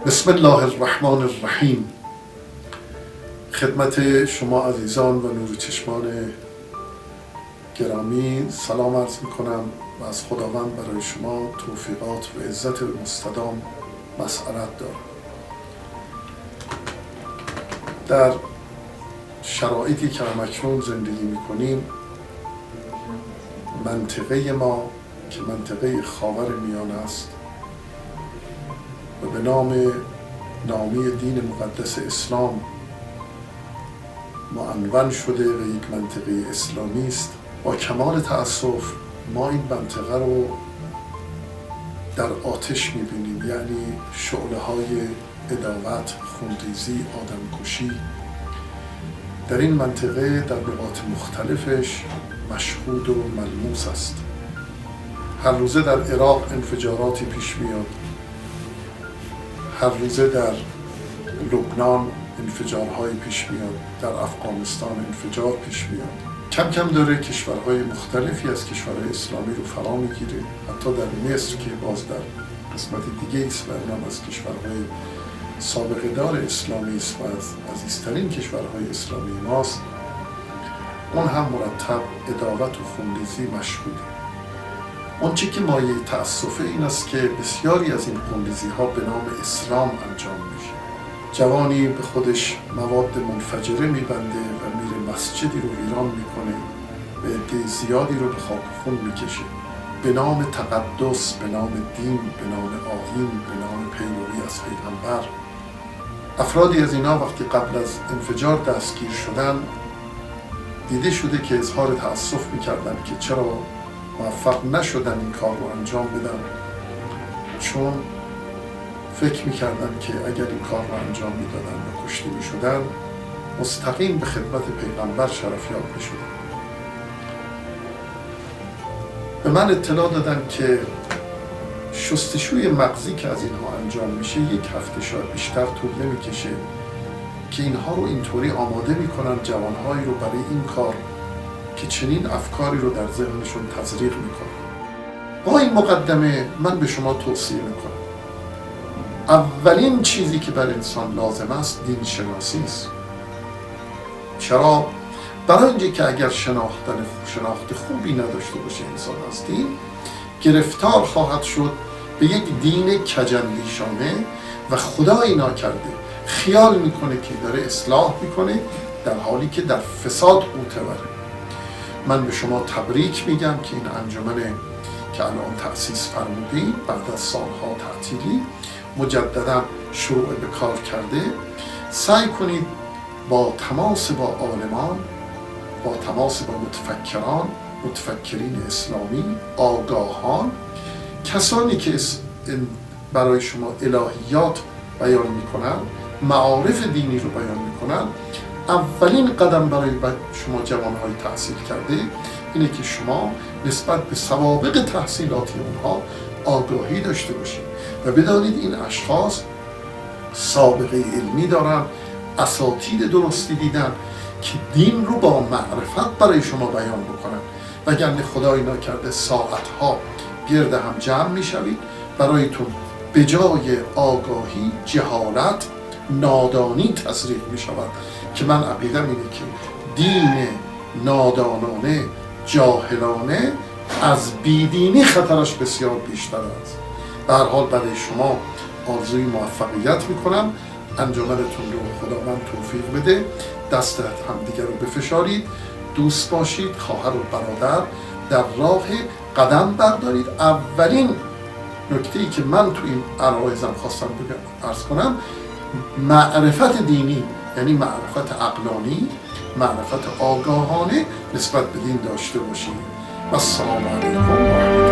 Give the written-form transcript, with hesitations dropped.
بسم الله الرحمن الرحیم. خدمت شما عزیزان و نور چشمان گرامی سلام عرض می کنم و از خداوند برای شما توفیقات و عزت مستدام مسئلت دارم. در شرایطی که همکنون زندگی می کنیم، منطقه ما که منطقه خاورمیانه است و به نامی دین مقدس اسلام معنون شده و یک منطقه اسلامی است، با کمال تأسف ما این منطقه رو در آتش می‌بینیم، یعنی شعله‌های عداوت، خونریزی، آدمکشی در این منطقه در نقاط مختلفش مشهود و ملموس است. هر روزه در عراق انفجاراتی پیش میاد، هر روزه در لبنان انفجارهای پیش میاد، در افغانستان انفجار پیش میاد. کم کم داره کشورهای مختلفی از کشورهای اسلامی رو فرا میگیره، حتی در مصر که باز در قسمت دیگه است و اونم از کشورهای سابقه دار اسلامی است و از عزیزترین کشورهای اسلامی ماست، اون هم مرتب عداوت و خونریزی مشهوده. اون چی که مایه تأسفه این است که بسیاری از این خونریزی ها به نام اسلام انجام میشه. جوانی به خودش مواد منفجره میبنده و میره مسجدی رو ویران میکنه و عده زیادی رو به خاک خون میکشه به نام تقدس، به نام دین، به نام آیین، به نام پیروی از پیغمبر. افرادی از اینا وقتی قبل از انفجار دستگیر شدن، دیده شده که اظهار تأسف میکردن که چرا موفق نشدن این کار رو انجام بدن، چون فکر میکردن که اگر این کار رو انجام میدادن و کشته میشدن مستقیم به خدمت پیغمبر شرفیاب میشدن. به من اطلاع دادن که شستشوی مغزی که از اینها انجام میشه 1 هفته شاید بیشتر طول نمیکشه که اینها رو اینطوری آماده میکنن جوانهایی رو برای این کار که چنین افکاری رو در ذهنشون تزریق میکنن. با این مقدمه من به شما توصیه میکنم اولین چیزی که بر انسان لازم است دین شناسی است. چرا؟ برای اینکه که اگر شناخت خوبی نداشته باشه انسان از دین، گرفتار خواهد شد به یک دین کجندیشانه و خدایی ناکرده خیال میکنه که داره اصلاح میکنه در حالی که در فساد معتبره. من به شما تبریک میگم که این انجمن که الان تأسیس فرمودیم بعد از سالها تعطیلی مجددا شروع به کار کرده. سعی کنید با تماس با عالمان، با تماس با متفکرین اسلامی، آگاهان، کسانی که برای شما الهیات بیان میکنن، معارف دینی رو بیان میکنن، اولین قدم برای شما جوانهای تحصیل کرده اینه که شما نسبت به سوابق تحصیلاتی اونها آگاهی داشته باشید و بدانید این اشخاص سابقه علمی دارن، اساتید درستی دیدن که دین رو با معرفت برای شما بیان بکنن، وگرنه خدای ناکرده ساعتها گرد هم جمع میشوید، برایتون به جای آگاهی جهالت، نادانی تزریق میشود که من عقیدم اینه که دین نادانانه، جاهلانه از بیدینی خطرش بسیار بیشتر است. به هر حال برای شما آرزوی موفقیت میکنم. انجمنتون رو خداوند توفیق بده، دست همدیگر رو بفشارید، دوست باشید، خواهر و برادر در راه قدم بردارید. اولین نکته‌ای که من تو این عرایزم خواستم عرض کنم معرفت دینی، یعنی معرفت عقلانی، معرفت آگاهانه نسبت به دین داشته باشید. و السلام علیکم و رحمت الله.